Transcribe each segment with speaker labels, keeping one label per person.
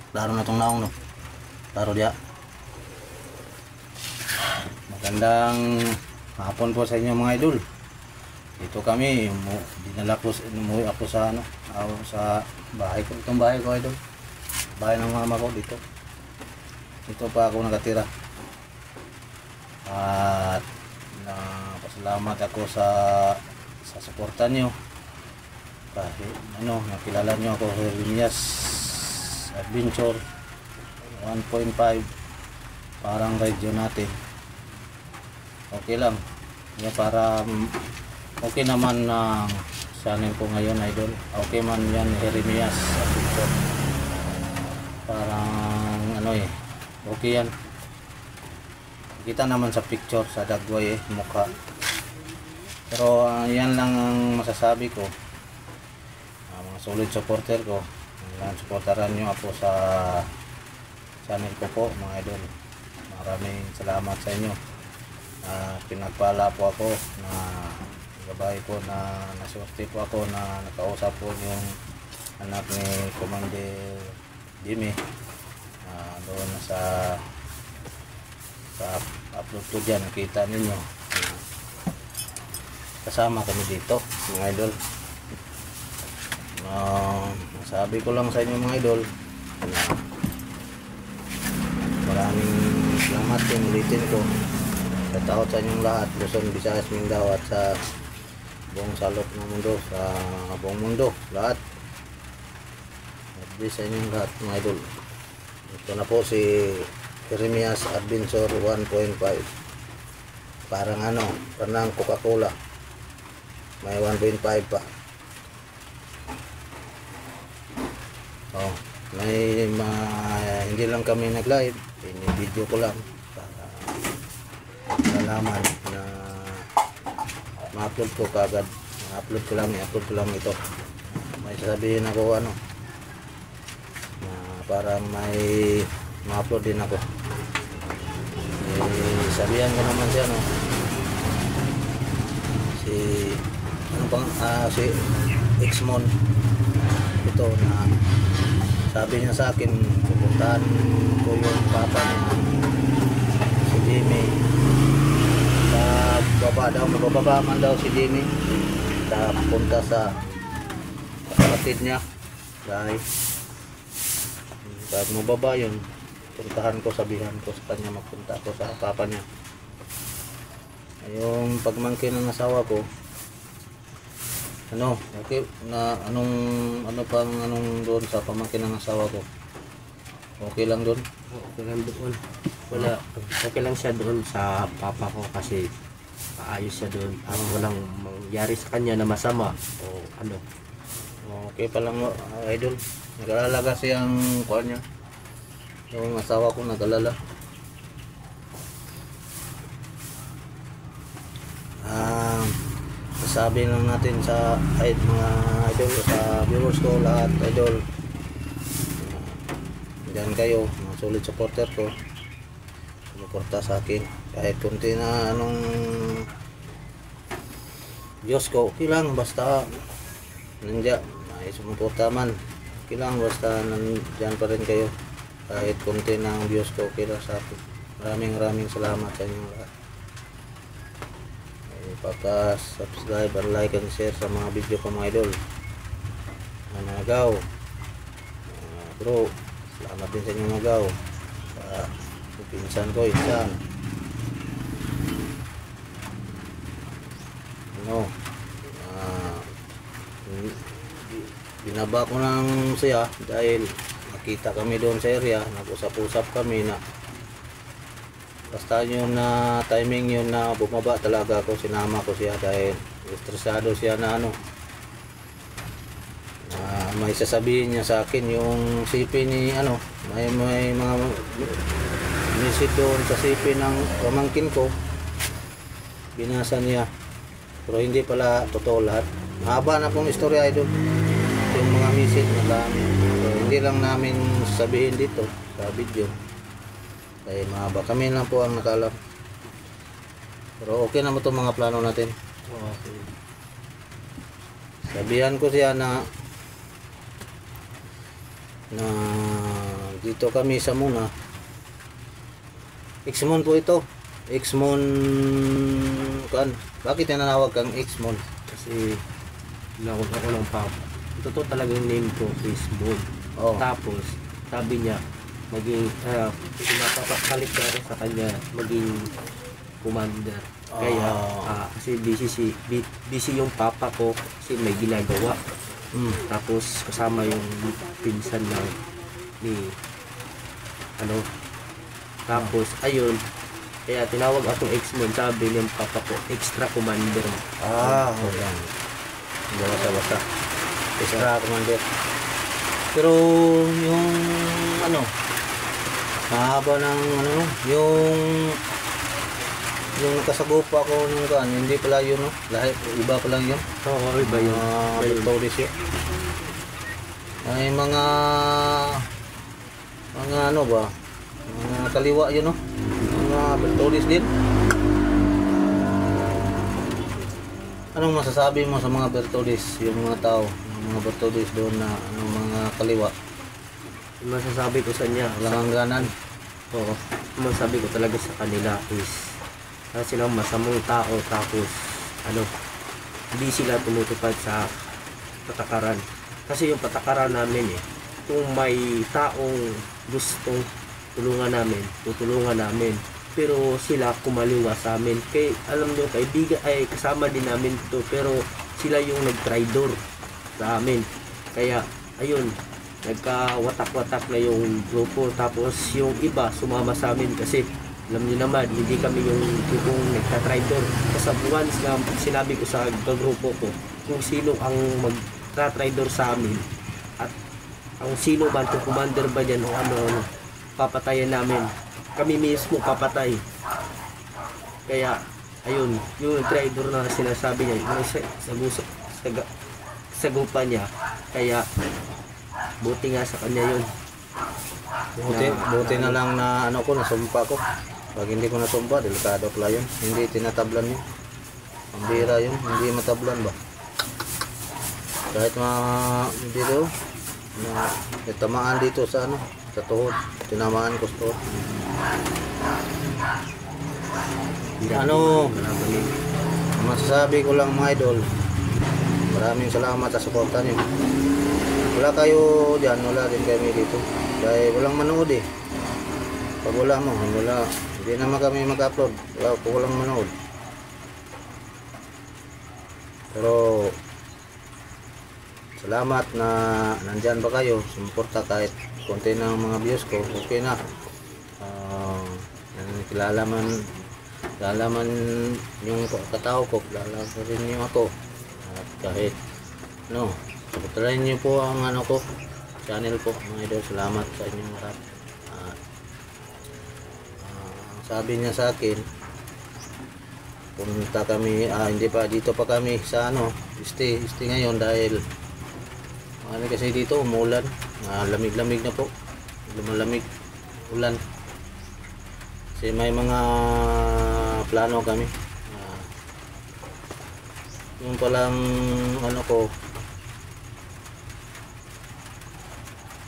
Speaker 1: Klaro na tong naong no. Klaro dia. Magandang hapon po sa inyo mga idol. Dito kami, umuwi ako sa sa bahay ko. Itong bahay ko idol. Bahay ng mama ko dito. Dito pa ako nakatira. At pasalamat ako sa suporta niyo. Kahit nakilala niyo ako sa Jeremias Adventure 1.5 parang radio natin. Okay lang. Para okay naman na channel ko ngayon idol. Okay man yan Jeremias Adventure. Parang okay yan. Kita naman sa picture sa dagway mukha. Pero yan lang ang masasabi ko. Mga solid supporter ko. Supportaran nyo ako sa channel ko po mga idol. Maraming salamat sa inyo. Pinagpala po ako na gabay po na nasurte po ako na nakausap po yung anak ni Commander Jimmy. Doon na sa upload ko dyan, nakita ninyo kasama kami dito mga idol. Sabi ko lang sa inyo mga idol na maraming salamat yung ulitin ko sa tao sa inyong lahat, Luzon, Visayas, Mindanao at sa buong salot ng mundo, sa buong mundo lahat. At sa inyong lahat mga idol. Ito na po si Jeremias Adventure 1.5. Parang parang Coca-Cola. May 1.5 pa. Hindi lang kami nag-live. Ini-video ko lang para malaman na ma-upload ko kagad. I-upload ko lang ito. May sasabihin ako para may ma-upload din ako. Sabihan ko naman siya si Xmon ito na sabi niya sa akin pupuntahan ko yung papa niya si Jimmy sa mababa man daw si Jimmy sa punta sa kapatid niya dahil pag mababa yun, puntahan ko, sabihan ko sa kanya, magpunta ako sa papa niya. Yung pagmangkin ng asawa ko, okay na anong doon sa pamangkin ng asawa ko. Okay lang doon?
Speaker 2: Okay lang doon. Wala, okay lang siya doon sa papa ko kasi maayos siya doon. Walang mangyari sa kanya na masama o ano.
Speaker 1: Okay pa lang idol. Nag-alala kasi ang kuha niya. Yung asawa ko nag-alala. Sasabi lang natin sa mga idol, sa viewers ko lahat idol. Diyan kayo, mga solid supporter ko. Sumuporta sa akin. Kahit kunti na Diyos ko, okay lang basta nandiyan. Ay sumuporta man. Okay lang basta nandyan pa rin kayo. Kahit konti ng views ko, okay lang sa akin. Maraming salamat sa inyo lahat. Pagka-subscribe, like and share sa mga video ko mga idol. Managaw. Bro, salamat din sa inyo Managaw. Sa pinsan ko, Insan. Binaba ko ng siya dahil nakita kami doon sa area, nag-usap-usap kami na basta yun na timing yun na bumaba talaga ako, sinama ko siya dahil estresado siya na may sasabihin niya sa akin yung sipi ni may mga message doon sa sipi ng pamangkin ko, binasa niya pero hindi pala totoo lahat. Mahaba na pong istorya idol yung mga message na dami. So, hindi lang namin sabihin dito sa video kaya mahaba, kami lang po ang nakalam. Pero okay naman itong mga plano natin.
Speaker 2: Okay.
Speaker 1: Sabihan ko siya na dito kami sa Muna. Xmon po ito. Xmon kan. Bakit tinatawag kang Xmon?
Speaker 2: Kasi tinawag ako ng papa. Totoo talagang name ko is Moon.
Speaker 1: Oh.
Speaker 2: Tapos sabi niya maging pinapapalit ko ako sa kanya maging commander. Kaya kasi busy yung papa ko kasi may ginagawa. Tapos kasama yung pinsan ni tapos ayun, kaya tinawag akong X-Men, sabi ng papa ko extra commander.
Speaker 1: Yan. Basta. Extra commander. Pero yung mahaba ng yung kasagupa ko nung hindi pala yun, no? Lahat, iba pa lang yun.
Speaker 2: Oo, iba yun.
Speaker 1: Bertolis yun. Ay mga mga kaliwa yun, no? Mga Bertolis din. Anong masasabi mo sa mga Bertolis, yung mga tao, yung mga Bertolis doon na mga kaliwa?
Speaker 2: Yung masasabi ko sa niya,
Speaker 1: Walang hangganan.
Speaker 2: oo, yung masasabi ko talaga sa kanila is silang masamang tao, tapos hindi sila tumutupad sa patakaran. Kasi yung patakaran namin kung may taong gustong tulungan namin, tutulungan namin. Pero sila kumaliwa sa amin. Kaya alam nyo, kaibigan ay kasama din namin to, pero sila yung nag-tridor sa amin. Kaya ayun, nagka-watak-watak na yung grupo. Tapos yung iba sumama sa amin kasi alam niyo naman, hindi kami yung grupong nagka-tridor. Kasi once na sinabi ko sa grupo ko kung sino ang mag-tridor sa amin at ang sino man, kung commander ba dyan o papatayan namin, kami mismo papatay. Kaya ayun, yung tridor na sinasabi niya, yung sagupa niya, kaya buti nga sa kanya yun.
Speaker 1: Buti na lang na nasumpa ko. Pag hindi ko nasumpa, delikado pala yun. Hindi tinatablan yun. Ang bira yun, hindi matablan ba? Kahit dito, tamaan dito sa sa tuhod. Tinamaan ko sa tuhod. Masasabi ko lang mga idol, maraming salamat sa suporta niyo. Wala kayo dyan, wala din kami dito. Dahil walang manood Pag wala hindi naman kami mag-upload. Walang manood. Pero salamat na nandyan ba kayo. Sumuporta kahit konti ng mga views ko. Okay na. Kilala man yung katao ko. Kilala ko rin yung ako. At kahit pagtalain niyo po ang ko channel po mga idol. Salamat sa inyong lahat. Sabi niya sa akin, punta kami, hindi pa, dito pa kami sa stay ngayon dahil kasi dito umulan, lamig-lamig na po, lumalamig, ulan. Kasi may mga plano kami. Yung palang ko,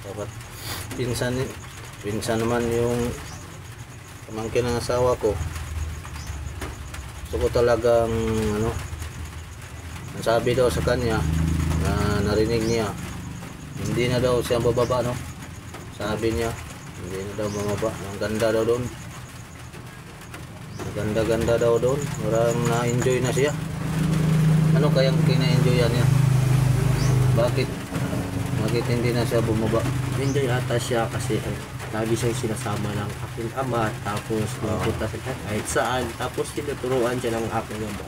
Speaker 1: dapat pinsan naman yung pamangkin ng asawa ko. Gusto ko talagang ang sabi daw sa kanya na narinig niya, hindi na daw siya bababa, sabi niya hindi na daw bababa. Ang ganda daw doon, ganda daw doon, parang na-enjoy na siya. Kayang kina-enjoyan niya? Bakit hindi na siya bumaba?
Speaker 2: Enjoy ata siya kasi lagi siyang sinasama ng aking ama, tapos pumunta sa kahit saan, tapos tinuturuan siya ng aking ama.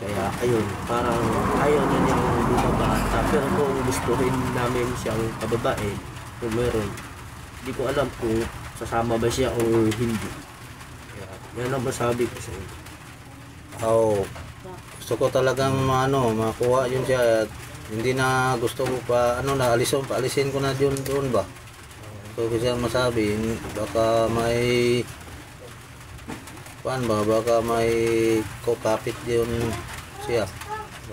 Speaker 2: Kaya ayun, parang ayaw na niyang bumaba. Pero kung gustuhin namin siyang pababae, kung meron, hindi ko alam kung sasama ba siya o hindi. Kaya yan ang masabi ko sa inyo.
Speaker 1: Gusto ko talagang makuha yun siya. At hindi na gusto ko pa paalisin ko na doon ba. So kasi ang masabi, baka may kapit yun siya.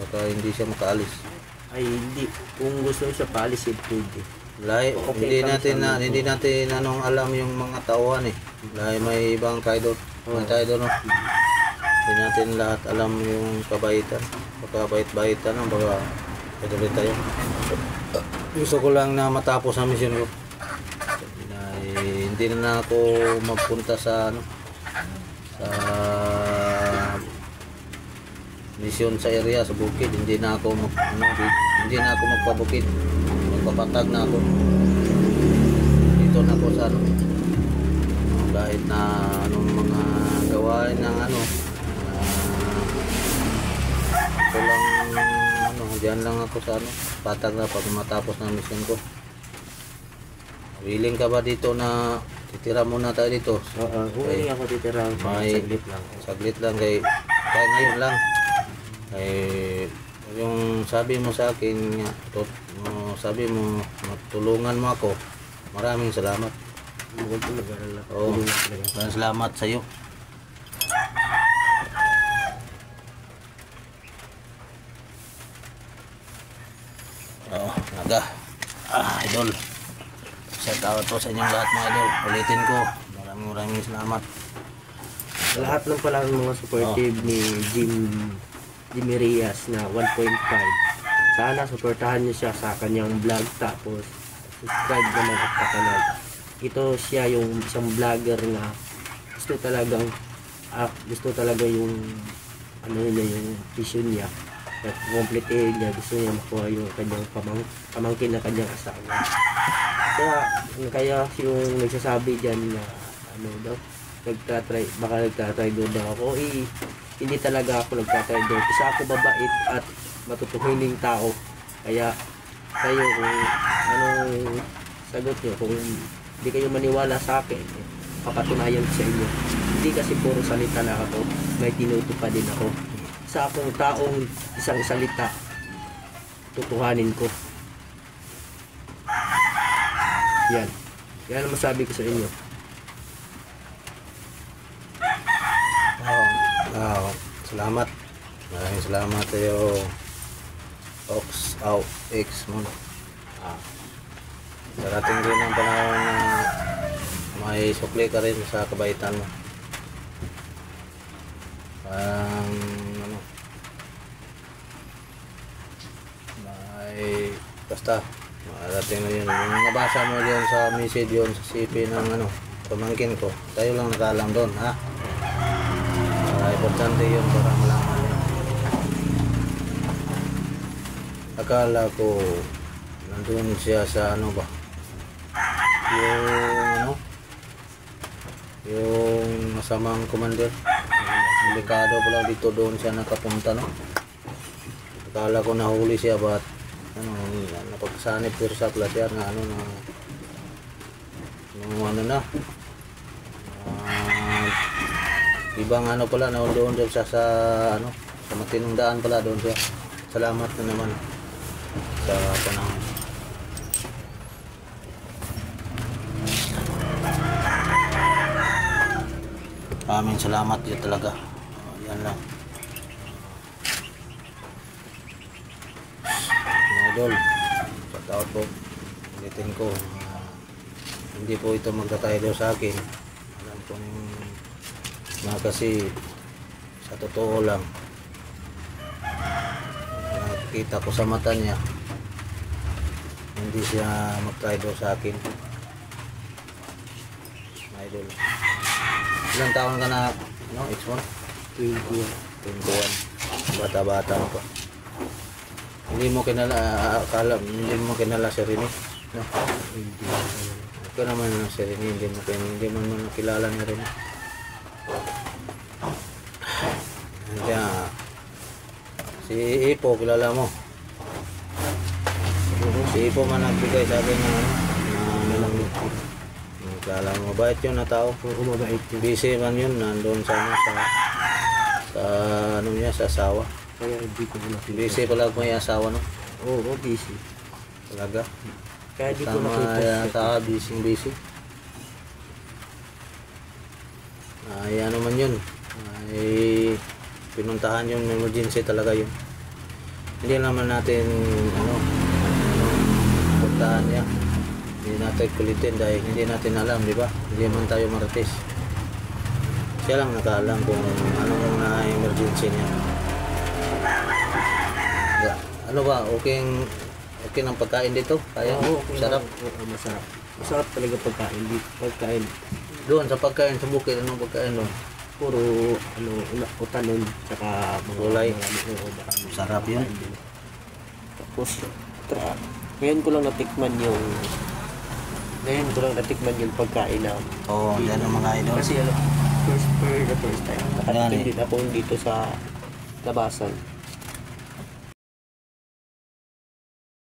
Speaker 1: Baka hindi siya makaalis.
Speaker 2: Ay hindi, kung gusto siya paalisin, pwede.
Speaker 1: Dahil hindi natin anong alam yung mga tauhan eh. Dahil may ibang kaidol. Mga kaidol, no? Hindi natin lahat alam yung kabaitan. Pagkabait-baitan, no? Baga, kaidol tayo. Gusto ko lang na matapos ang mission ko. Hindi na ako magpunta sa ano, sa mission sa area, sa bukid. Hindi na ako magpabukid. Magpapatag na ako. Dito na ako sa ano, kahit na anong mga gawain ng ano, ito lang ano, diyan lang ako sa ano, patag na pag matapos ng mission ko. Willing ka ba dito na titira muna tayo dito?
Speaker 2: Oo, willing ako titira. Saglit lang kay ngayon lang. Yung sabi mo sa akin, sabi mo matulungan mo ako. Maraming salamat. Oo, maraming salamat sa iyo. Oo, naga. Idol. Shout out po sa inyong lahat mga idol. Ulitin ko. Maraming salamat. Lahat ng pala ng mga supportive ni Jimmy Rias na 1.5. Sana suportahan niyo siya sa kanyang vlog, tapos subscribe naman at kakanal. Ito siya yung isang vlogger na gusto talaga yung ano niya, yung vision niya. At complete niya, gusto niya makuha yung kanyang pamangkin na kanyang asawa. Kaya yung nagsasabi dyan na ano daw, baka nagtatry daw ako. Hindi talaga ako nagtatry daw. Isa ako babait at matutuhining tao. Kaya kayo kung anong sagot nyo, kung hindi kayo maniwala sa akin, papatunayan ko sa inyo. Hindi kasi puro salita na ako, may tinutupad din ako. Sa akong taong isang salita, tutuhanin ko. Yan. Yan ang masabi ko sa inyo.
Speaker 1: Salamat. Maraming salamat sa iyo. X mo. Darating din ang panahon na may sukli ka rin sa kabaitan mo. Ano, basta darating na yun. Yung nabasa mo yun sa message yun sa CP ng ano, pamangkin ko, tayo lang nakalam doon, ha? Importante yun para malaman yun. Akala ko nandun siya sa ano ba, yung ano, yung masamang commander. Delikado pala dito, doon siya nakapunta, no? Akala ko nahuli siya, but ano, napagsanip pero sa placer na ano na ibang ano pala, na doon siya sa ano, sa matinong daan pala, doon siya. Salamat na naman sa panahon. Maraming salamat yun talaga. Yan lang mga idol, shout out po. Ulitin ko, hindi po ito magtataydo sa akin. Alam kong kasi sa totoo lang, nakikita ko sa mata niya, hindi siya mag-traitor sa akin. Idol, ilang taon ka na, no? X1? 21. Bata-bata pa. Hindi mo kinala si Rene, no? Ikaw naman si Rene, hindi mo nakilala ni Rene. Kaya si Ipo, kilala mo? Si Ipo man nagbigay sa akin ng kilala mo, mabait yun na tao.
Speaker 2: Mabait yun.
Speaker 1: Busy man yun, nandun sa ano, sa ano niya, sa asawa.
Speaker 2: Kaya hindi ko nakita.
Speaker 1: Busy pala kung may asawa, no?
Speaker 2: Oo, busy
Speaker 1: Talaga.
Speaker 2: kaya di ko nakita
Speaker 1: Tama, busy. Ay ano man yun, ay pinuntahan yung emergency talaga yun. Hindi naman natin puntahan niya. Hindi natin kulitin dahil hindi natin alam, di ba? Hindi man tayo marites. Siya lang nakaalam kung anong na-emergency niya. Ano ba? Okay ng pagkain dito? Kaya?
Speaker 2: Okay,
Speaker 1: Sarap?
Speaker 2: Oo, masarap. Masarap talaga pagkain. Pagkain.
Speaker 1: Doon sa pagkain sa bukid, anong pagkain doon?
Speaker 2: Puro, utanon, tsaka
Speaker 1: Gulay.
Speaker 2: Oo,
Speaker 1: Sarap yun.
Speaker 2: Tapos, ngayon ko lang natikman yung pagkain na.
Speaker 1: Oo, yan ang mga idol.
Speaker 2: Kasi first time.
Speaker 1: Yan
Speaker 2: Nakatikim
Speaker 1: eh.
Speaker 2: din ako dito sa labasan.